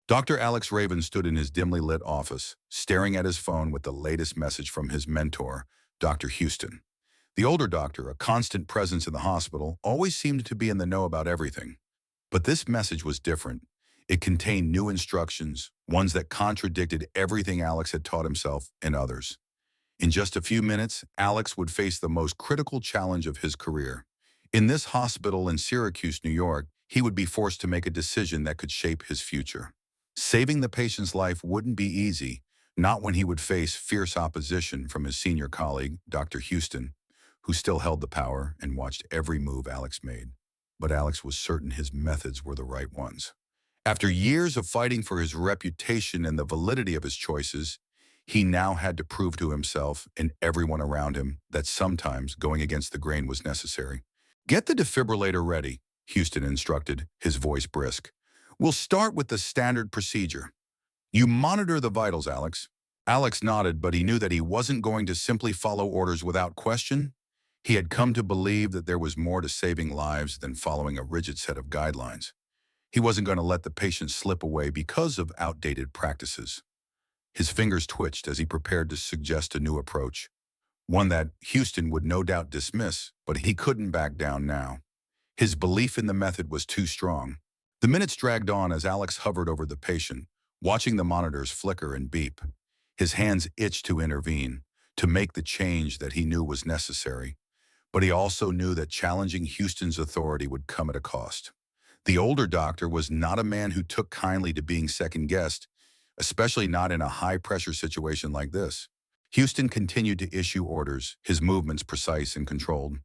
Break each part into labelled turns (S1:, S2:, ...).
S1: Dr. Alex Raven stood in his dimly lit office, staring at his phone with the latest message from his mentor, Dr. Houston. The older doctor, a constant presence in the hospital, always seemed to be in the know about everything. But this message was different. It contained new instructions, ones that contradicted everything Alex had taught himself and others. In just a few minutes, Alex would face the most critical challenge of his career. In this hospital in Syracuse, New York, he would be forced to make a decision that could shape his future. Saving the patient's life wouldn't be easy, not when he would face fierce opposition from his senior colleague, Dr. Houston, who still held the power and watched every move Alex made. But Alex was certain his methods were the right ones. After years of fighting for his reputation and the validity of his choices, he now had to prove to himself and everyone around him that sometimes going against the grain was necessary. "Get the defibrillator ready," Houston instructed, his voice brisk. "We'll start with the standard procedure. You monitor the vitals, Alex." Alex nodded, but he knew that he wasn't going to simply follow orders without question. He had come to believe that there was more to saving lives than following a rigid set of guidelines. He wasn't going to let the patient slip away because of outdated practices. His fingers twitched as he prepared to suggest a new approach, one that Houston would no doubt dismiss, but he couldn't back down now. His belief in the method was too strong. The minutes dragged on as Alex hovered over the patient, watching the monitors flicker and beep. His hands itched to intervene, to make the change that he knew was necessary. But he also knew that challenging Houston's authority would come at a cost. The older doctor was not a man who took kindly to being second-guessed, especially not in a high-pressure situation like this. Houston continued to issue orders, his movements precise and controlled.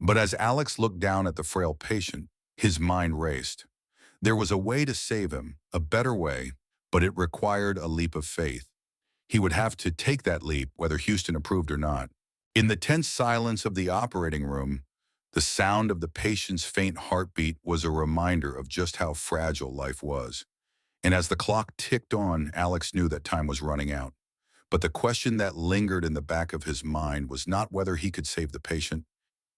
S1: But as Alex looked down at the frail patient, his mind raced. There was a way to save him, a better way, but it required a leap of faith. He would have to take that leap, whether Houston approved or not. In the tense silence of the operating room, the sound of the patient's faint heartbeat was a reminder of just how fragile life was. And as the clock ticked on, Alex knew that time was running out. But the question that lingered in the back of his mind was not whether he could save the patient.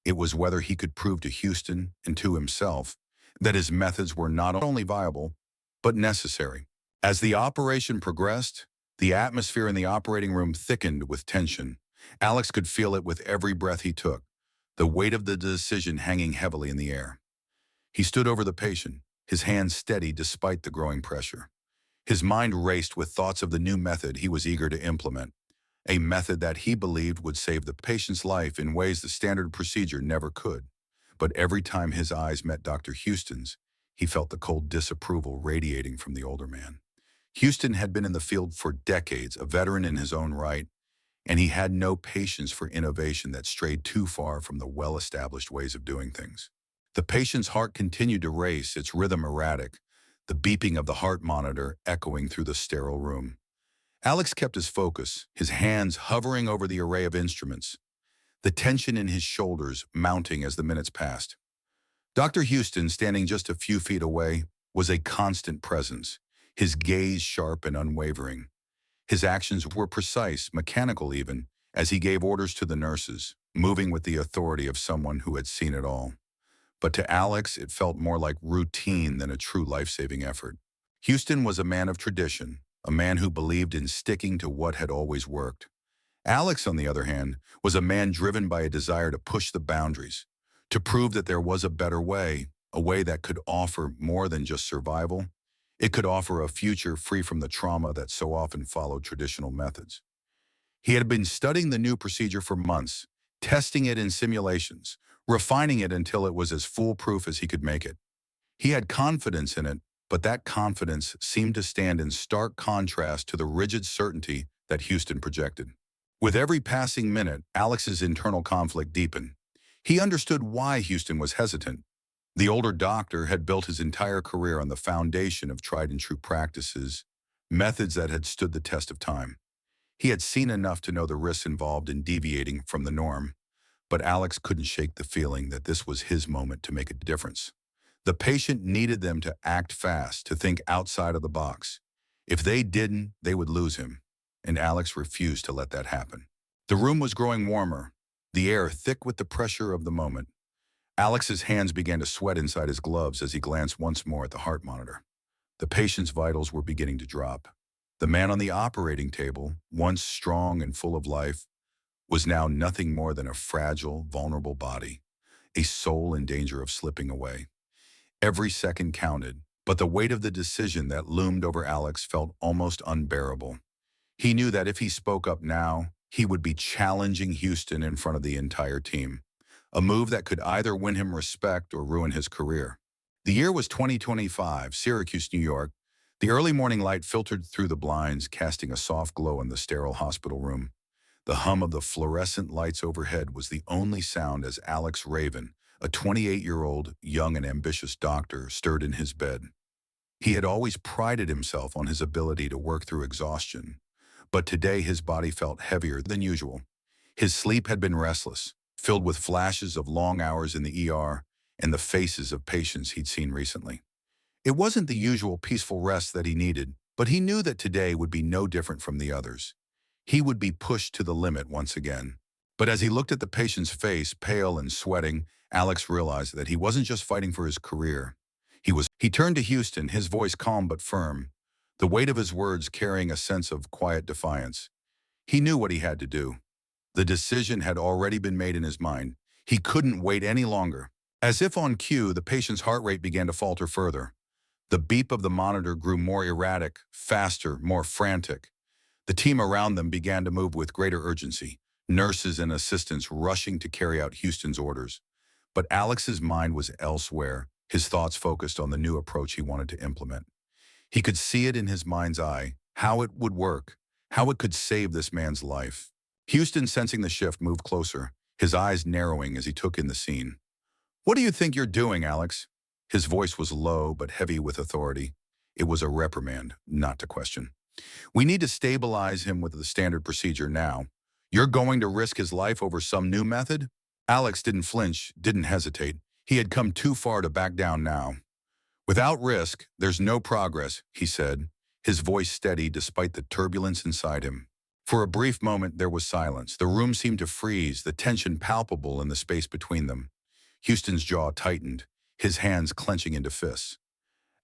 S1: It was whether he could prove to Houston and to himself that his methods were not only viable, but necessary. As the operation progressed, the atmosphere in the operating room thickened with tension. Alex could feel it with every breath he took, the weight of the decision hanging heavily in the air. He stood over the patient, his hands steady despite the growing pressure. His mind raced with thoughts of the new method he was eager to implement, a method that he believed would save the patient's life in ways the standard procedure never could. But every time his eyes met Dr. Houston's, he felt the cold disapproval radiating from the older man. Houston had been in the field for decades, a veteran in his own right, and he had no patience for innovation that strayed too far from the well-established ways of doing things. The patient's heart continued to race, its rhythm erratic, the beeping of the heart monitor echoing through the sterile room. Alex kept his focus, his hands hovering over the array of instruments, the tension in his shoulders mounting as the minutes passed. Dr. Houston, standing just a few feet away, was a constant presence, his gaze sharp and unwavering. His actions were precise, mechanical even, as he gave orders to the nurses, moving with the authority of someone who had seen it all. But to Alex, it felt more like routine than a true life-saving effort. Houston was a man of tradition, a man who believed in sticking to what had always worked. Alex, on the other hand, was a man driven by a desire to push the boundaries, to prove that there was a way that could offer more than just survival. It could offer a future free from the trauma that so often followed traditional methods. He had been studying the new procedure for months, testing it in simulations, refining it until it was as foolproof as he could make it. He had confidence in it, but that confidence seemed to stand in stark contrast to the rigid certainty that Houston projected. With every passing minute, Alex's internal conflict deepened. He understood why Houston was hesitant. The older doctor had built his entire career on the foundation of tried-and-true practices, methods that had stood the test of time. He had seen enough to know the risks involved in deviating from the norm, but Alex couldn't shake the feeling that this was his moment to make a difference. The patient needed them to act fast, to think outside of the box. If they didn't, they would lose him, and Alex refused to let that happen. The room was growing warmer, the air thick with the pressure of the moment. Alex's hands began to sweat inside his gloves as he glanced once more at the heart monitor. The patient's vitals were beginning to drop. The man on the operating table, once strong and full of life, was now nothing more than a fragile, vulnerable body, a soul in danger of slipping away. Every second counted, but the weight of the decision that loomed over Alex felt almost unbearable. He knew that if he spoke up now, he would be challenging Houston in front of the entire team, a move that could either win him respect or ruin his career. The year was 2025, Syracuse, New York. The early morning light filtered through the blinds, casting a soft glow in the sterile hospital room. The hum of the fluorescent lights overhead was the only sound as Alex Raven, a 28-year-old young and ambitious doctor, stirred in his bed. He had always prided himself on his ability to work through exhaustion, but today his body felt heavier than usual. His sleep had been restless, filled with flashes of long hours in the ER and the faces of patients he'd seen recently. It wasn't the usual peaceful rest that he needed, but he knew that today would be no different from the others. He would be pushed to the limit once again. But as he looked at the patient's face, pale and sweating, Alex realized that he wasn't just fighting for his career. He turned to Houston, his voice calm but firm, the weight of his words carrying a sense of quiet defiance. He knew what he had to do. The decision had already been made in his mind. He couldn't wait any longer. As if on cue, the patient's heart rate began to falter further. The beep of the monitor grew more erratic, faster, more frantic. The team around them began to move with greater urgency, nurses and assistants rushing to carry out Houston's orders. But Alex's mind was elsewhere, his thoughts focused on the new approach he wanted to implement. He could see it in his mind's eye, how it would work, how it could save this man's life. Houston, sensing the shift, moved closer, his eyes narrowing as he took in the scene. "What do you think you're doing, Alex?" His voice was low but heavy with authority. It was a reprimand, not a question. "We need to stabilize him with the standard procedure now. You're going to risk his life over some new method?" Alex didn't flinch, didn't hesitate. He had come too far to back down now. "Without risk, there's no progress," he said, his voice steady despite the turbulence inside him. For a brief moment, there was silence. The room seemed to freeze, the tension palpable in the space between them. Houston's jaw tightened, his hands clenching into fists.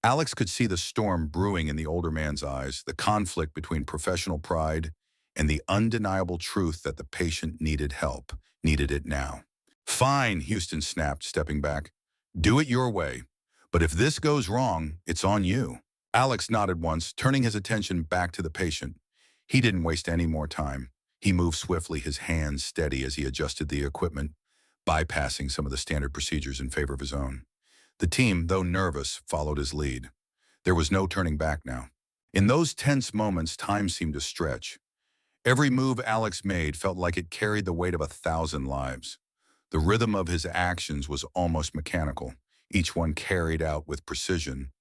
S1: Alex could see the storm brewing in the older man's eyes, the conflict between professional pride and the undeniable truth that the patient needed help, needed it now. "Fine," Houston snapped, stepping back. "Do it your way. But if this goes wrong, it's on you." Alex nodded once, turning his attention back to the patient. He didn't waste any more time. He moved swiftly, his hands steady as he adjusted the equipment, bypassing some of the standard procedures in favor of his own. The team, though nervous, followed his lead. There was no turning back now. In those tense moments, time seemed to stretch. Every move Alex made felt like it carried the weight of 1,000 lives. The rhythm of his actions was almost mechanical, each one carried out with precision.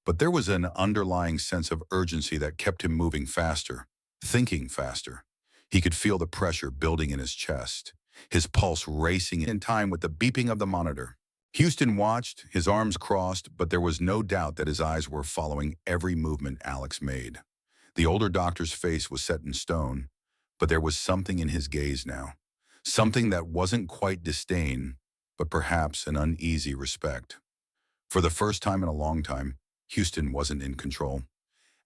S1: But there was an underlying sense of urgency that kept him moving faster, thinking faster. He could feel the pressure building in his chest, his pulse racing in time with the beeping of the monitor. Houston watched, his arms crossed, but there was no doubt that his eyes were following every movement Alex made. The older doctor's face was set in stone, but there was something in his gaze now. Something that wasn't quite disdain, but perhaps an uneasy respect. For the first time in a long time, Houston wasn't in control.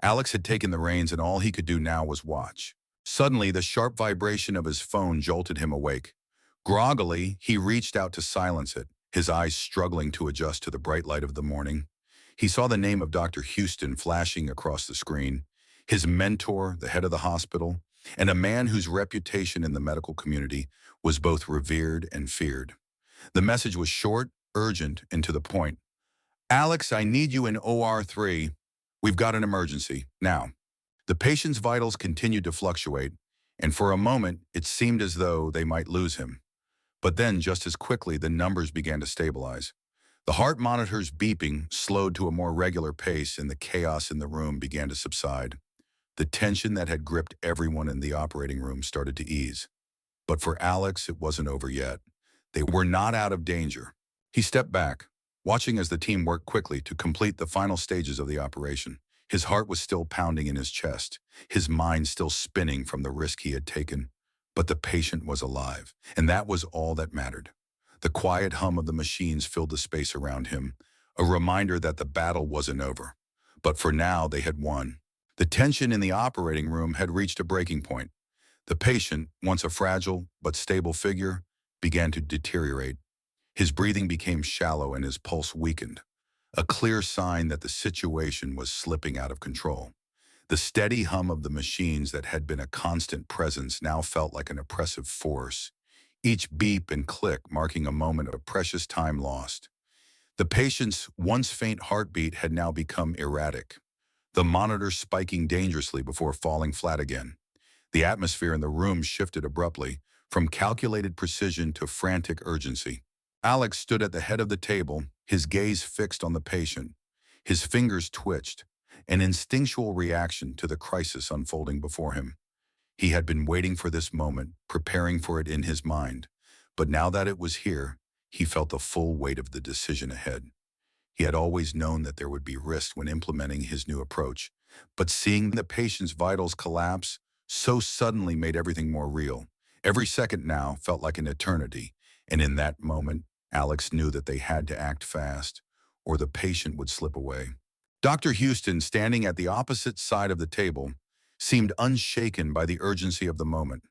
S1: Alex had taken the reins and all he could do now was watch. Suddenly, the sharp vibration of his phone jolted him awake. Groggily, he reached out to silence it, his eyes struggling to adjust to the bright light of the morning. He saw the name of Dr. Houston flashing across the screen, his mentor, the head of the hospital, and a man whose reputation in the medical community was both revered and feared. The message was short, urgent, and to the point. "Alex, I need you in OR 3. We've got an emergency, now." The patient's vitals continued to fluctuate, and for a moment, it seemed as though they might lose him. But then, just as quickly, the numbers began to stabilize. The heart monitor's beeping slowed to a more regular pace, and the chaos in the room began to subside. The tension that had gripped everyone in the operating room started to ease. But for Alex, it wasn't over yet. They were not out of danger. He stepped back, watching as the team worked quickly to complete the final stages of the operation. His heart was still pounding in his chest, his mind still spinning from the risk he had taken. But the patient was alive, and that was all that mattered. The quiet hum of the machines filled the space around him, a reminder that the battle wasn't over. But for now, they had won. The tension in the operating room had reached a breaking point. The patient, once a fragile but stable figure, began to deteriorate. His breathing became shallow and his pulse weakened, a clear sign that the situation was slipping out of control. The steady hum of the machines that had been a constant presence now felt like an oppressive force, each beep and click marking a moment of precious time lost. The patient's once faint heartbeat had now become erratic, the monitor spiking dangerously before falling flat again. The atmosphere in the room shifted abruptly, from calculated precision to frantic urgency. Alex stood at the head of the table, his gaze fixed on the patient. His fingers twitched, an instinctual reaction to the crisis unfolding before him. He had been waiting for this moment, preparing for it in his mind. But now that it was here, he felt the full weight of the decision ahead. He had always known that there would be risk when implementing his new approach, but seeing the patient's vitals collapse so suddenly made everything more real. Every second now felt like an eternity, and in that moment, Alex knew that they had to act fast, or the patient would slip away. Dr. Houston, standing at the opposite side of the table, seemed unshaken by the urgency of the moment.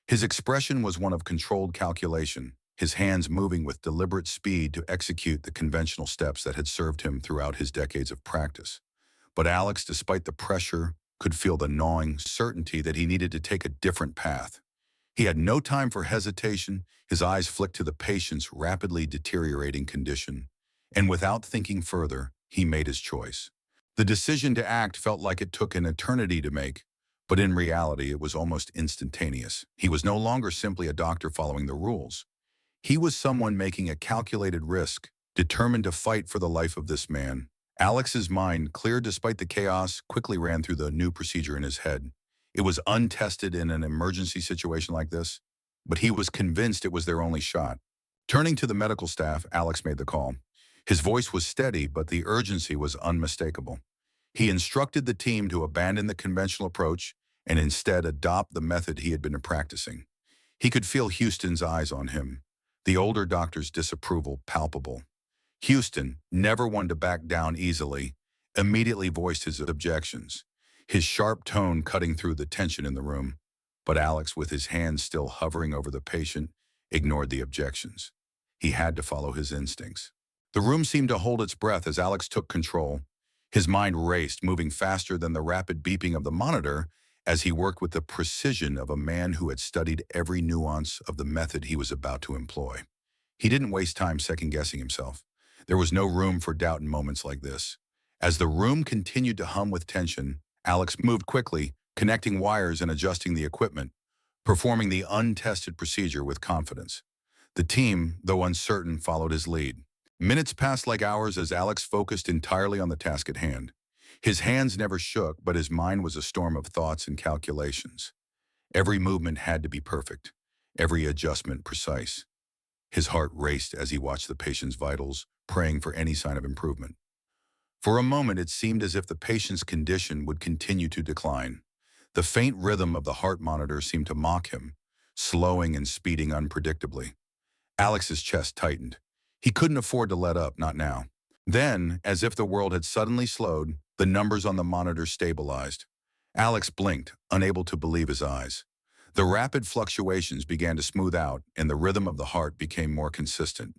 S1: His expression was one of controlled calculation, his hands moving with deliberate speed to execute the conventional steps that had served him throughout his decades of practice. But Alex, despite the pressure, could feel the gnawing certainty that he needed to take a different path. He had no time for hesitation. His eyes flicked to the patient's rapidly deteriorating condition, and without thinking further, he made his choice. The decision to act felt like it took an eternity to make, but in reality it was almost instantaneous. He was no longer simply a doctor following the rules. He was someone making a calculated risk, determined to fight for the life of this man. Alex's mind, clear despite the chaos, quickly ran through the new procedure in his head. It was untested in an emergency situation like this, but he was convinced it was their only shot. Turning to the medical staff, Alex made the call. His voice was steady, but the urgency was unmistakable. He instructed the team to abandon the conventional approach and instead adopt the method he had been practicing. He could feel Houston's eyes on him, the older doctor's disapproval palpable. Houston, never one to back down easily, immediately voiced his objections, his sharp tone cutting through the tension in the room. But Alex, with his hands still hovering over the patient, ignored the objections. He had to follow his instincts. The room seemed to hold its breath as Alex took control. His mind raced, moving faster than the rapid beeping of the monitor as he worked with the precision of a man who had studied every nuance of the method he was about to employ. He didn't waste time second-guessing himself. There was no room for doubt in moments like this. As the room continued to hum with tension, Alex moved quickly, connecting wires and adjusting the equipment, performing the untested procedure with confidence. The team, though uncertain, followed his lead. Minutes passed like hours as Alex focused entirely on the task at hand. His hands never shook, but his mind was a storm of thoughts and calculations. Every movement had to be perfect, every adjustment precise. His heart raced as he watched the patient's vitals, praying for any sign of improvement. For a moment, it seemed as if the patient's condition would continue to decline. The faint rhythm of the heart monitor seemed to mock him, slowing and speeding unpredictably. Alex's chest tightened. He couldn't afford to let up, not now. Then, as if the world had suddenly slowed, the numbers on the monitor stabilized. Alex blinked, unable to believe his eyes. The rapid fluctuations began to smooth out, and the rhythm of the heart became more consistent.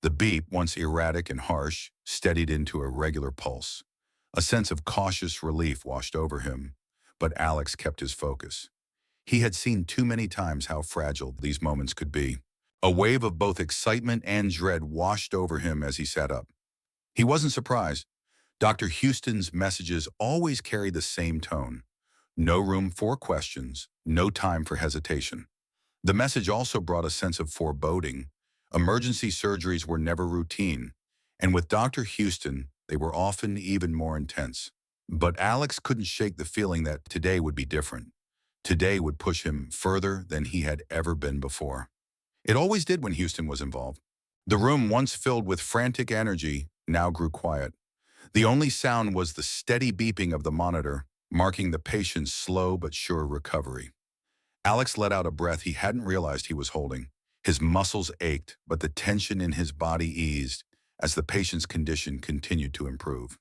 S1: The beat, once erratic and harsh, steadied into a regular pulse. A sense of cautious relief washed over him, but Alex kept his focus. He had seen too many times how fragile these moments could be. A wave of both excitement and dread washed over him as he sat up. He wasn't surprised. Dr. Houston's messages always carried the same tone. No room for questions, no time for hesitation. The message also brought a sense of foreboding. Emergency surgeries were never routine, and with Dr. Houston, they were often even more intense. But Alex couldn't shake the feeling that today would be different. Today would push him further than he had ever been before. It always did when Houston was involved. The room, once filled with frantic energy, now grew quiet. The only sound was the steady beeping of the monitor, marking the patient's slow but sure recovery. Alex let out a breath he hadn't realized he was holding. His muscles ached, but the tension in his body eased as the patient's condition continued to improve.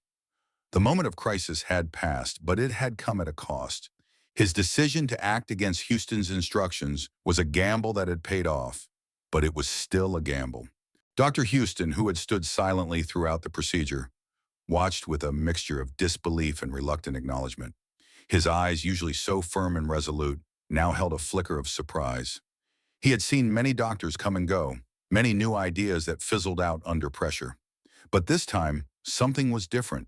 S1: The moment of crisis had passed, but it had come at a cost. His decision to act against Houston's instructions was a gamble that had paid off, but it was still a gamble. Dr. Houston, who had stood silently throughout the procedure, watched with a mixture of disbelief and reluctant acknowledgement. His eyes, usually so firm and resolute, now held a flicker of surprise. He had seen many doctors come and go, many new ideas that fizzled out under pressure. But this time, something was different.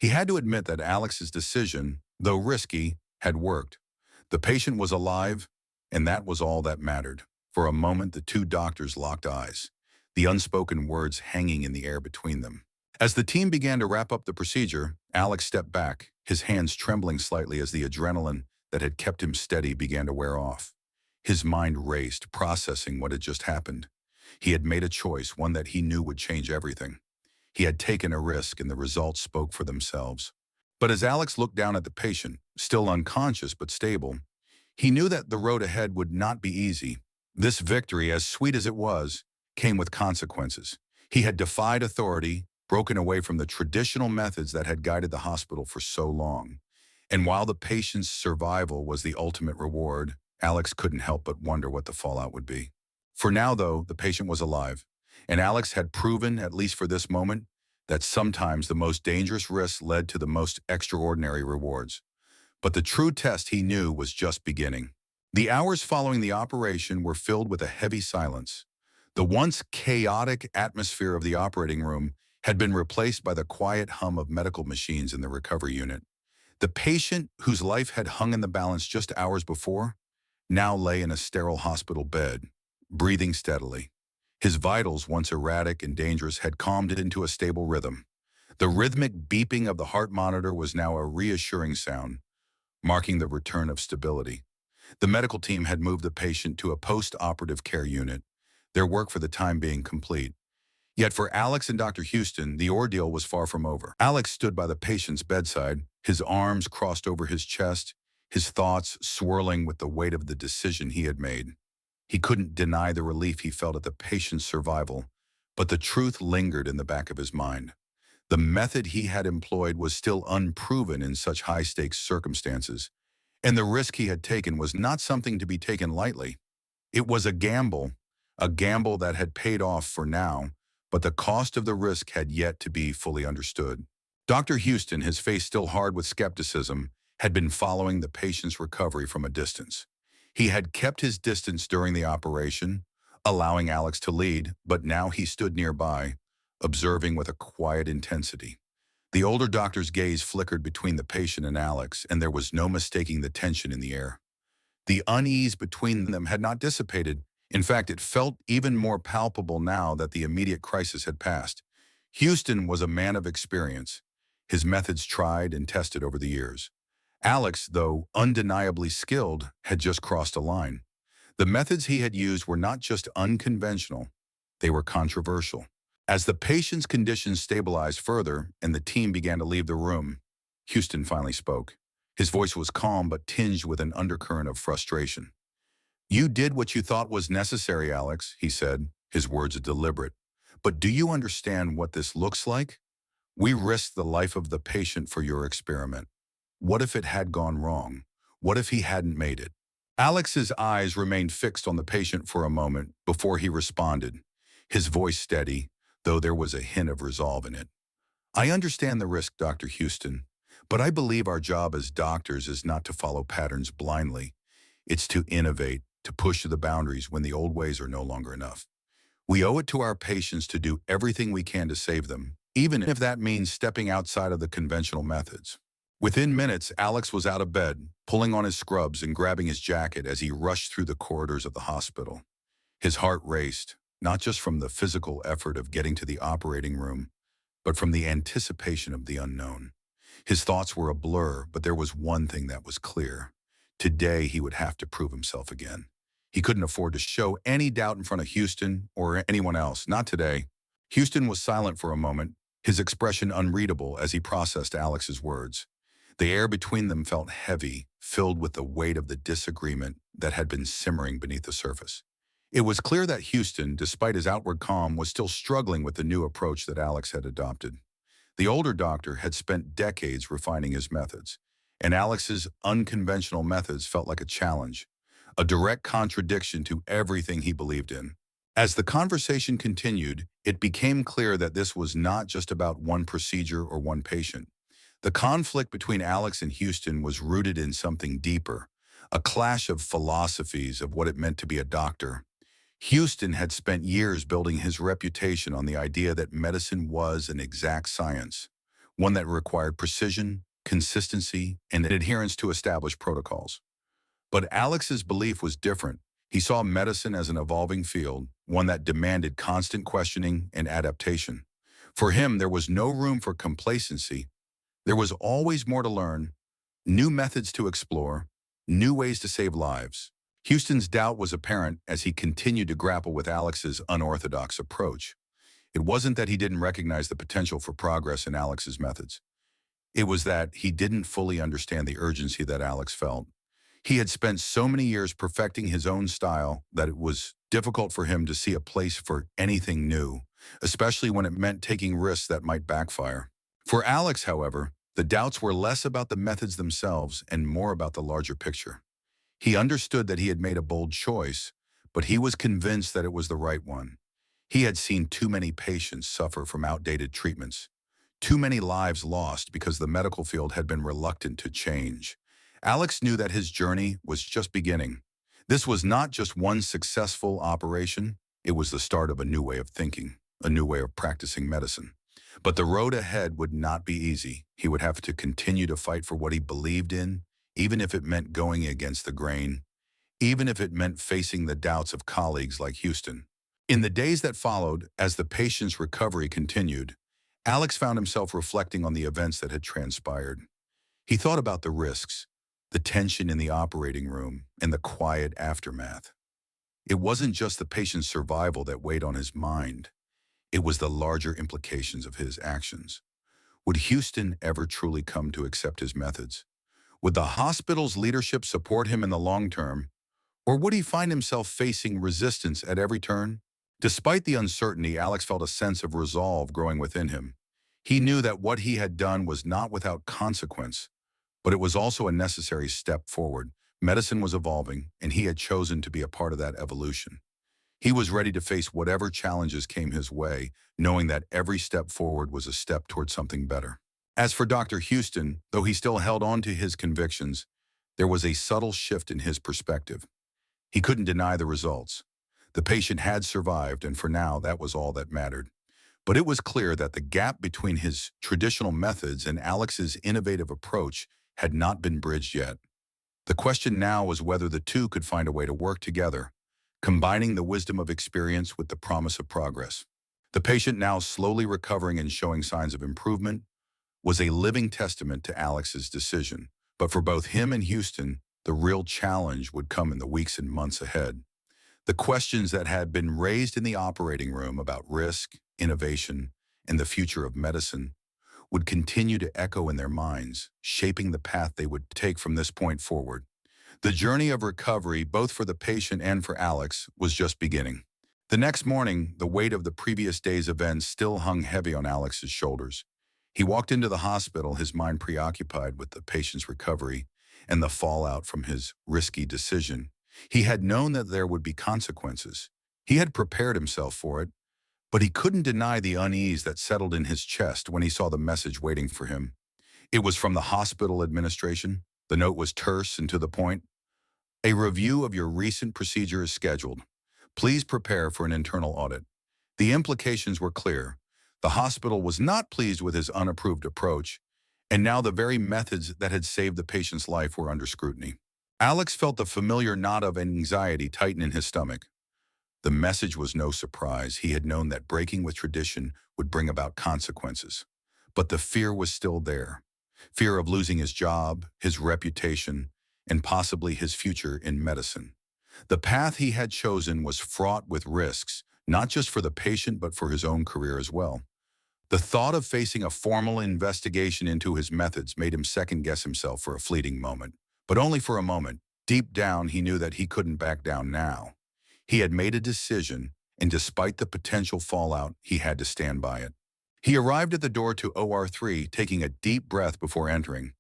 S1: He had to admit that Alex's decision, though risky, had worked. The patient was alive, and that was all that mattered. For a moment, the two doctors locked eyes, the unspoken words hanging in the air between them. As the team began to wrap up the procedure, Alex stepped back, his hands trembling slightly as the adrenaline that had kept him steady began to wear off. His mind raced, processing what had just happened. He had made a choice, one that he knew would change everything. He had taken a risk, and the results spoke for themselves. But as Alex looked down at the patient, still unconscious but stable, he knew that the road ahead would not be easy. This victory, as sweet as it was, came with consequences. He had defied authority, broken away from the traditional methods that had guided the hospital for so long. And while the patient's survival was the ultimate reward, Alex couldn't help but wonder what the fallout would be. For now, though, the patient was alive, and Alex had proven, at least for this moment, that sometimes the most dangerous risks led to the most extraordinary rewards. But the true test, he knew, was just beginning. The hours following the operation were filled with a heavy silence. The once chaotic atmosphere of the operating room had been replaced by the quiet hum of medical machines in the recovery unit. The patient, whose life had hung in the balance just hours before, now lay in a sterile hospital bed, breathing steadily. His vitals, once erratic and dangerous, had calmed into a stable rhythm. The rhythmic beeping of the heart monitor was now a reassuring sound, marking the return of stability. The medical team had moved the patient to a post-operative care unit, their work for the time being complete. Yet for Alex and Dr. Houston, the ordeal was far from over. Alex stood by the patient's bedside, his arms crossed over his chest, his thoughts swirling with the weight of the decision he had made. He couldn't deny the relief he felt at the patient's survival, but the truth lingered in the back of his mind. The method he had employed was still unproven in such high-stakes circumstances, and the risk he had taken was not something to be taken lightly. It was a gamble that had paid off for now, but the cost of the risk had yet to be fully understood. Dr. Houston, his face still hard with skepticism, had been following the patient's recovery from a distance. He had kept his distance during the operation, allowing Alex to lead, but now he stood nearby, observing with a quiet intensity. The older doctor's gaze flickered between the patient and Alex, and there was no mistaking the tension in the air. The unease between them had not dissipated. In fact, it felt even more palpable now that the immediate crisis had passed. Houston was a man of experience, his methods tried and tested over the years. Alex, though undeniably skilled, had just crossed a line. The methods he had used were not just unconventional, they were controversial. As the patient's condition stabilized further and the team began to leave the room, Houston finally spoke. His voice was calm but tinged with an undercurrent of frustration. "You did what you thought was necessary, Alex," he said, his words deliberate. "But do you understand what this looks like? We risked the life of the patient for your experiment. What if it had gone wrong? What if he hadn't made it?" Alex's eyes remained fixed on the patient for a moment before he responded, his voice steady, though there was a hint of resolve in it. "I understand the risk, Dr. Houston, but I believe our job as doctors is not to follow patterns blindly. It's to innovate, to push the boundaries when the old ways are no longer enough. We owe it to our patients to do everything we can to save them, even if that means stepping outside of the conventional methods." Within minutes, Alex was out of bed, pulling on his scrubs and grabbing his jacket as he rushed through the corridors of the hospital. His heart raced, not just from the physical effort of getting to the operating room, but from the anticipation of the unknown. His thoughts were a blur, but there was one thing that was clear. Today, he would have to prove himself again. He couldn't afford to show any doubt in front of Houston or anyone else, not today. Houston was silent for a moment, his expression unreadable as he processed Alex's words. The air between them felt heavy, filled with the weight of the disagreement that had been simmering beneath the surface. It was clear that Houston, despite his outward calm, was still struggling with the new approach that Alex had adopted. The older doctor had spent decades refining his methods, and Alex's unconventional methods felt like a challenge, a direct contradiction to everything he believed in. As the conversation continued, it became clear that this was not just about one procedure or one patient. The conflict between Alex and Houston was rooted in something deeper, a clash of philosophies of what it meant to be a doctor. Houston had spent years building his reputation on the idea that medicine was an exact science, one that required precision, consistency, and adherence to established protocols. But Alex's belief was different. He saw medicine as an evolving field, one that demanded constant questioning and adaptation. For him, there was no room for complacency. There was always more to learn, new methods to explore, new ways to save lives. Houston's doubt was apparent as he continued to grapple with Alex's unorthodox approach. It wasn't that he didn't recognize the potential for progress in Alex's methods. It was that he didn't fully understand the urgency that Alex felt. He had spent so many years perfecting his own style that it was difficult for him to see a place for anything new, especially when it meant taking risks that might backfire. For Alex, however, the doubts were less about the methods themselves and more about the larger picture. He understood that he had made a bold choice, but he was convinced that it was the right one. He had seen too many patients suffer from outdated treatments, too many lives lost because the medical field had been reluctant to change. Alex knew that his journey was just beginning. This was not just one successful operation, it was the start of a new way of thinking, a new way of practicing medicine. But the road ahead would not be easy. He would have to continue to fight for what he believed in, even if it meant going against the grain, even if it meant facing the doubts of colleagues like Houston. In the days that followed, as the patient's recovery continued, Alex found himself reflecting on the events that had transpired. He thought about the risks, the tension in the operating room, and the quiet aftermath. It wasn't just the patient's survival that weighed on his mind. It was the larger implications of his actions. Would Houston ever truly come to accept his methods? Would the hospital's leadership support him in the long term, or would he find himself facing resistance at every turn? Despite the uncertainty, Alex felt a sense of resolve growing within him. He knew that what he had done was not without consequence, but it was also a necessary step forward. Medicine was evolving, and he had chosen to be a part of that evolution. He was ready to face whatever challenges came his way, knowing that every step forward was a step toward something better. As for Dr. Houston, though he still held on to his convictions, there was a subtle shift in his perspective. He couldn't deny the results. The patient had survived, and for now, that was all that mattered. But it was clear that the gap between his traditional methods and Alex's innovative approach had not been bridged yet. The question now was whether the two could find a way to work together, combining the wisdom of experience with the promise of progress. The patient, now slowly recovering and showing signs of improvement, was a living testament to Alex's decision. But for both him and Houston, the real challenge would come in the weeks and months ahead. The questions that had been raised in the operating room about risk, innovation, and the future of medicine would continue to echo in their minds, shaping the path they would take from this point forward. The journey of recovery, both for the patient and for Alex, was just beginning. The next morning, the weight of the previous day's events still hung heavy on Alex's shoulders. He walked into the hospital, his mind preoccupied with the patient's recovery and the fallout from his risky decision. He had known that there would be consequences. He had prepared himself for it, but he couldn't deny the unease that settled in his chest when he saw the message waiting for him. It was from the hospital administration. The note was terse and to the point. A review of your recent procedure is scheduled. Please prepare for an internal audit. The implications were clear. The hospital was not pleased with his unapproved approach, and now the very methods that had saved the patient's life were under scrutiny. Alex felt the familiar knot of anxiety tighten in his stomach. The message was no surprise. He had known that breaking with tradition would bring about consequences. But the fear was still there. Fear of losing his job, his reputation, and possibly his future in medicine. The path he had chosen was fraught with risks, not just for the patient but for his own career as well. The thought of facing a formal investigation into his methods made him second-guess himself for a fleeting moment. But only for a moment. Deep down, he knew that he couldn't back down now. He had made a decision, and despite the potential fallout, he had to stand by it. He arrived at the door to OR3, taking a deep breath before entering.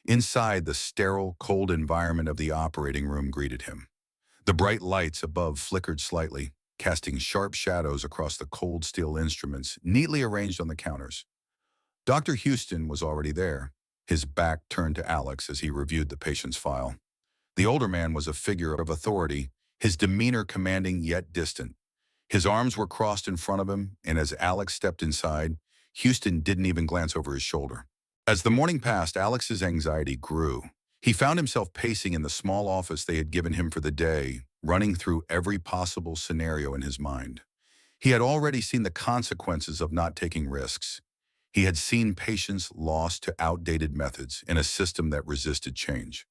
S1: Inside, the sterile, cold environment of the operating room greeted him. The bright lights above flickered slightly, casting sharp shadows across the cold steel instruments neatly arranged on the counters. Dr. Houston was already there, his back turned to Alex as he reviewed the patient's file. The older man was a figure of authority, his demeanor commanding yet distant. His arms were crossed in front of him, and as Alex stepped inside, Houston didn't even glance over his shoulder. As the morning passed, Alex's anxiety grew. He found himself pacing in the small office they had given him for the day, running through every possible scenario in his mind. He had already seen the consequences of not taking risks. He had seen patients lost to outdated methods in a system that resisted change.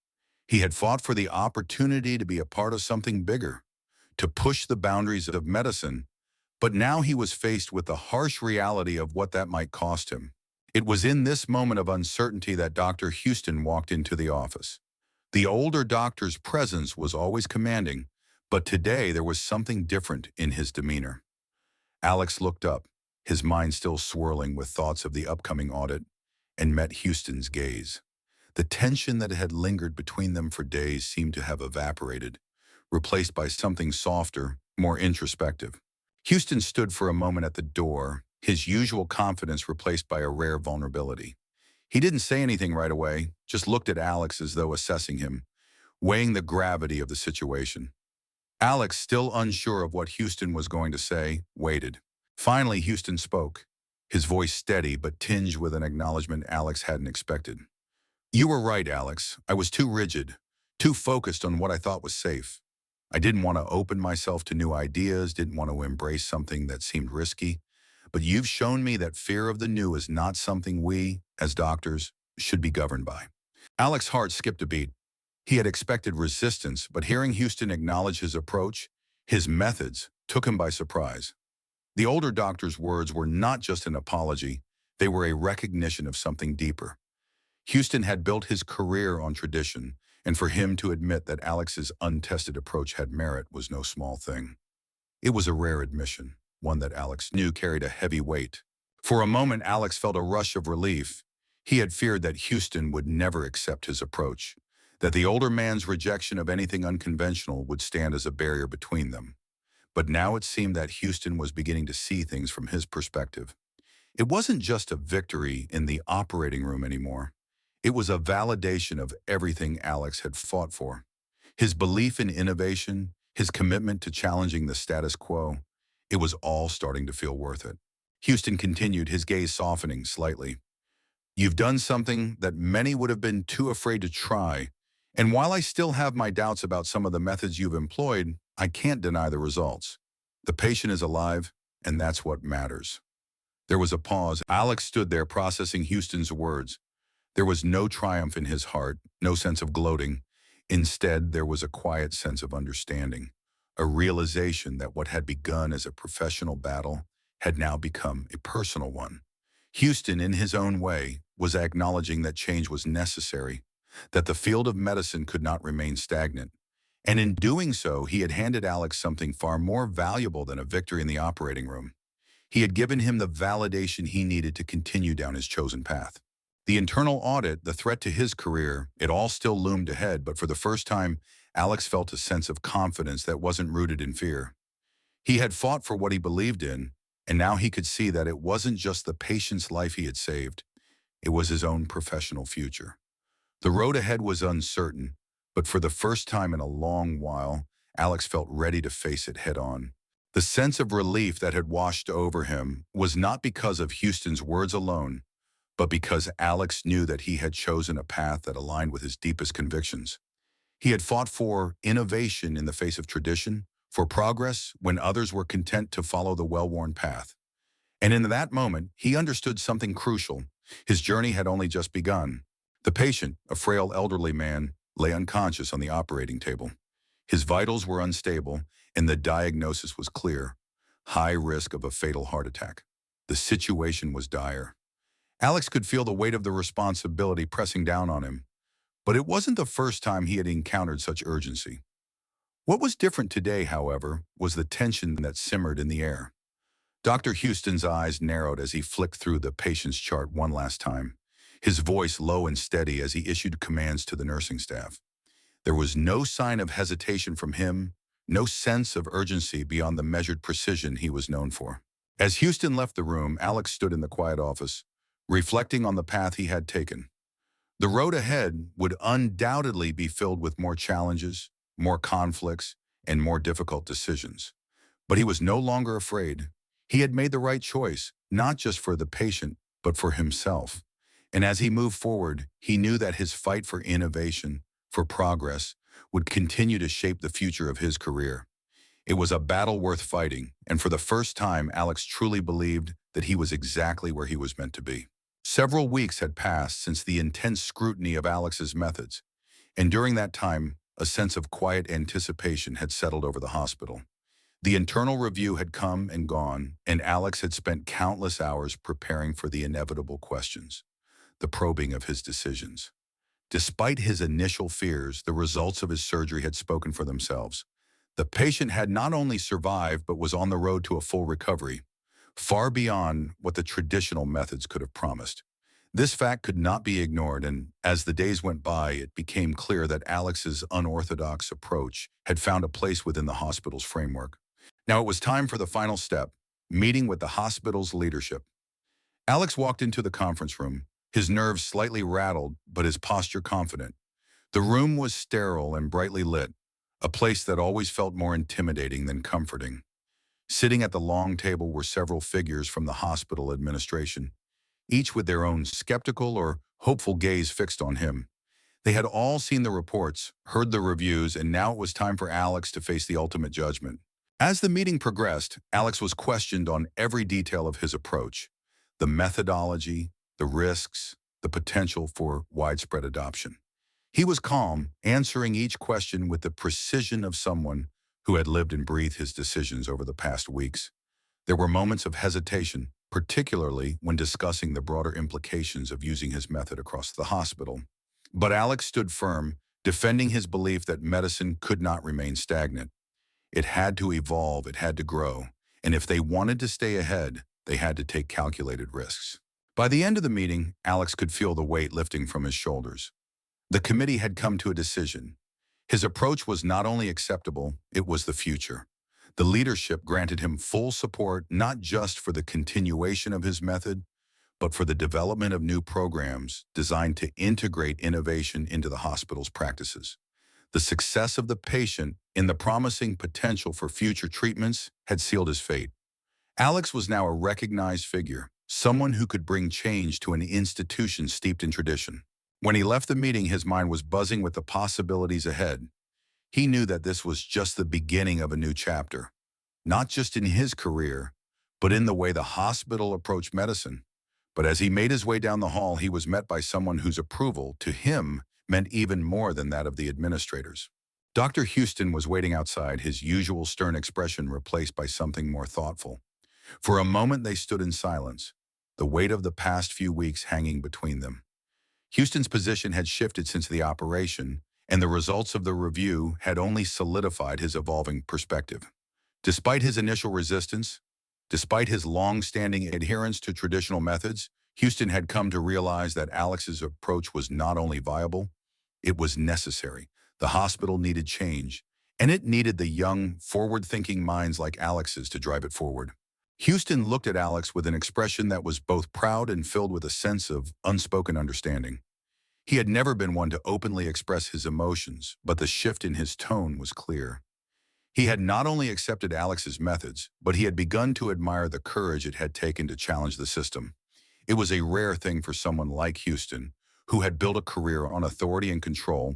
S1: He had fought for the opportunity to be a part of something bigger, to push the boundaries of medicine, but now he was faced with the harsh reality of what that might cost him. It was in this moment of uncertainty that Dr. Houston walked into the office. The older doctor's presence was always commanding, but today there was something different in his demeanor. Alex looked up, his mind still swirling with thoughts of the upcoming audit, and met Houston's gaze. The tension that had lingered between them for days seemed to have evaporated, replaced by something softer, more introspective. Houston stood for a moment at the door, his usual confidence replaced by a rare vulnerability. He didn't say anything right away, just looked at Alex as though assessing him, weighing the gravity of the situation. Alex, still unsure of what Houston was going to say, waited. Finally, Houston spoke, his voice steady but tinged with an acknowledgement Alex hadn't expected. "You were right, Alex. I was too rigid, too focused on what I thought was safe. I didn't want to open myself to new ideas, didn't want to embrace something that seemed risky. But you've shown me that fear of the new is not something we, as doctors, should be governed by." Alex's heart skipped a beat. He had expected resistance, but hearing Houston acknowledge his approach, his methods, took him by surprise. The older doctor's words were not just an apology, they were a recognition of something deeper. Houston had built his career on tradition, and for him to admit that Alex's untested approach had merit was no small thing. It was a rare admission, one that Alex knew carried a heavy weight. For a moment, Alex felt a rush of relief. He had feared that Houston would never accept his approach, that the older man's rejection of anything unconventional would stand as a barrier between them. But now it seemed that Houston was beginning to see things from his perspective. It wasn't just a victory in the operating room anymore. It was a validation of everything Alex had fought for. His belief in innovation, his commitment to challenging the status quo, it was all starting to feel worth it. Houston continued, his gaze softening slightly. "You've done something that many would have been too afraid to try, and while I still have my doubts about some of the methods you've employed, I can't deny the results. The patient is alive, and that's what matters." There was a pause. Alex stood there processing Houston's words. There was no triumph in his heart, no sense of gloating. Instead, there was a quiet sense of understanding, a realization that what had begun as a professional battle had now become a personal one. Houston, in his own way, was acknowledging that change was necessary, that the field of medicine could not remain stagnant. And in doing so, he had handed Alex something far more valuable than a victory in the operating room. He had given him the validation he needed to continue down his chosen path. The internal audit, the threat to his career, it all still loomed ahead, but for the first time, Alex felt a sense of confidence that wasn't rooted in fear. He had fought for what he believed in, and now he could see that it wasn't just the patient's life he had saved, it was his own professional future. The road ahead was uncertain, but for the first time in a long while, Alex felt ready to face it head on. The sense of relief that had washed over him was not because of Houston's words alone, but because Alex knew that he had chosen a path that aligned with his deepest convictions. He had fought for innovation in the face of tradition, for progress when others were content to follow the well-worn path. And in that moment, he understood something crucial. His journey had only just begun. The patient, a frail elderly man, lay unconscious on the operating table. His vitals were unstable, and the diagnosis was clear: high risk of a fatal heart attack. The situation was dire. Alex could feel the weight of the responsibility pressing down on him, but it wasn't the first time he had encountered such urgency. What was different today, however, was the tension that simmered in the air. Dr. Houston's eyes narrowed as he flicked through the patient's chart one last time, his voice low and steady as he issued commands to the nursing staff. There was no sign of hesitation from him, no sense of urgency beyond the measured precision he was known for. As Houston left the room, Alex stood in the quiet office, reflecting on the path he had taken. The road ahead would undoubtedly be filled with more challenges, more conflicts, and more difficult decisions. But he was no longer afraid. He had made the right choice, not just for the patient, but for himself. And as he moved forward, he knew that his fight for innovation, for progress, would continue to shape the future of his career. It was a battle worth fighting, and for the first time, Alex truly believed that he was exactly where he was meant to be. Several weeks had passed since the intense scrutiny of Alex's methods, and during that time, a sense of quiet anticipation had settled over the hospital. The internal review had come and gone, and Alex had spent countless hours preparing for the inevitable questions, the probing of his decisions. Despite his initial fears, the results of his surgery had spoken for themselves. The patient had not only survived but was on the road to a full recovery, far beyond what the traditional methods could have promised. This fact could not be ignored, and as the days went by, it became clear that Alex's unorthodox approach had found a place within the hospital's framework. Now it was time for the final step, meeting with the hospital's leadership. Alex walked into the conference room, his nerves slightly rattled, but his posture confident. The room was sterile and brightly lit, a place that always felt more intimidating than comforting. Sitting at the long table were several figures from the hospital administration, each with their own skeptical or hopeful gaze fixed on him. They had all seen the reports, heard the reviews, and now it was time for Alex to face the ultimate judgment. As the meeting progressed, Alex was questioned on every detail of his approach, the methodology, the risks, the potential for widespread adoption. He was calm, answering each question with the precision of someone who had lived and breathed his decisions over the past weeks. There were moments of hesitation, particularly when discussing the broader implications of using his method across the hospital. But Alex stood firm, defending his belief that medicine could not remain stagnant. It had to evolve, it had to grow, and if they wanted to stay ahead, they had to take calculated risks. By the end of the meeting, Alex could feel the weight lifting from his shoulders. The committee had come to a decision. His approach was not only acceptable, it was the future. The leadership granted him full support not just for the continuation of his method, but for the development of new programs designed to integrate innovation into the hospital's practices. The success of the patient and the promising potential for future treatments had sealed his fate. Alex was now a recognized figure, someone who could bring change to an institution steeped in tradition. When he left the meeting, his mind was buzzing with the possibilities ahead. He knew that this was just the beginning of a new chapter, not just in his career, but in the way the hospital approached medicine. But as he made his way down the hall, he was met by someone whose approval, to him, meant even more than that of the administrators. Dr. Houston was waiting outside, his usual stern expression replaced by something more thoughtful. For a moment they stood in silence, the weight of the past few weeks hanging between them. Houston's position had shifted since the operation, and the results of the review had only solidified his evolving perspective. Despite his initial resistance, despite his long-standing adherence to traditional methods, Houston had come to realize that Alex's approach was not only viable, it was necessary. The hospital needed change, and it needed the young, forward-thinking minds like Alex's to drive it forward. Houston looked at Alex with an expression that was both proud and filled with a sense of unspoken understanding. He had never been one to openly express his emotions, but the shift in his tone was clear. He had not only accepted Alex's methods, but he had begun to admire the courage it had taken to challenge the system. It was a rare thing for someone like Houston, who had built a career on authority and control,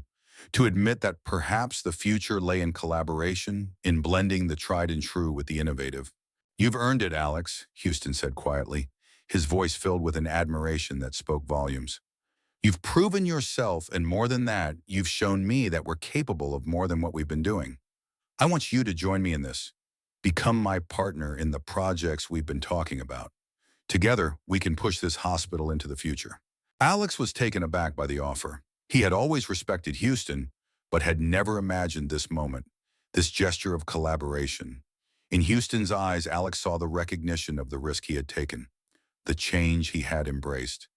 S1: to admit that perhaps the future lay in collaboration, in blending the tried and true with the innovative. "You've earned it, Alex," Houston said quietly, his voice filled with an admiration that spoke volumes. "You've proven yourself, and more than that, you've shown me that we're capable of more than what we've been doing. I want you to join me in this. Become my partner in the projects we've been talking about. Together, we can push this hospital into the future." Alex was taken aback by the offer. He had always respected Houston, but had never imagined this moment, this gesture of collaboration. In Houston's eyes, Alex saw the recognition of the risk he had taken, the change he had embraced.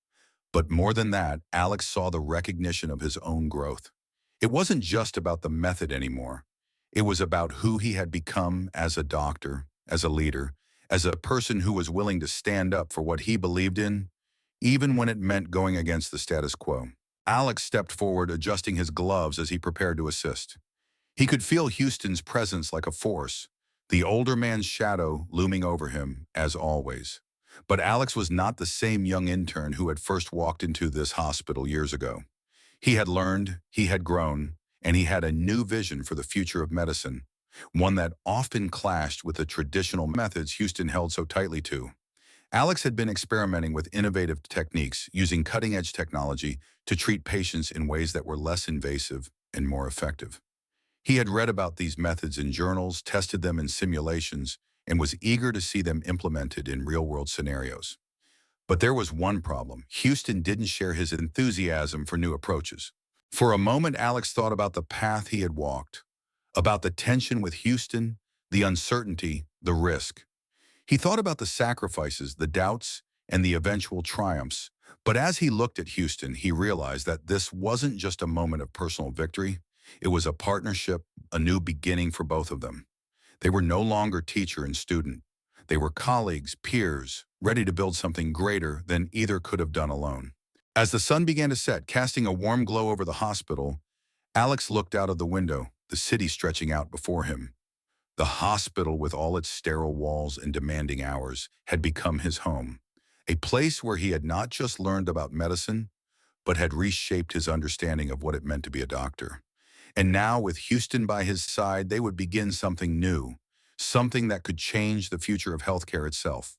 S1: But more than that, Alex saw the recognition of his own growth. It wasn't just about the method anymore. It was about who he had become as a doctor, as a leader, as a person who was willing to stand up for what he believed in, even when it meant going against the status quo. Alex stepped forward, adjusting his gloves as he prepared to assist. He could feel Houston's presence like a force, the older man's shadow looming over him, as always. But Alex was not the same young intern who had first walked into this hospital years ago. He had learned, he had grown, and he had a new vision for the future of medicine, one that often clashed with the traditional methods Houston held so tightly to. Alex had been experimenting with innovative techniques, using cutting-edge technology to treat patients in ways that were less invasive and more effective. He had read about these methods in journals, tested them in simulations, and was eager to see them implemented in real-world scenarios. But there was one problem. Houston didn't share his enthusiasm for new approaches. For a moment, Alex thought about the path he had walked, about the tension with Houston, the uncertainty, the risk. He thought about the sacrifices, the doubts, and the eventual triumphs. But as he looked at Houston, he realized that this wasn't just a moment of personal victory. It was a partnership, a new beginning for both of them. They were no longer teacher and student. They were colleagues, peers, ready to build something greater than either could have done alone. As the sun began to set, casting a warm glow over the hospital, Alex looked out of the window, the city stretching out before him. The hospital, with all its sterile walls and demanding hours, had become his home, a place where he had not just learned about medicine, but had reshaped his understanding of what it meant to be a doctor. And now, with Houston by his side, they would begin something new, something that could change the future of healthcare itself.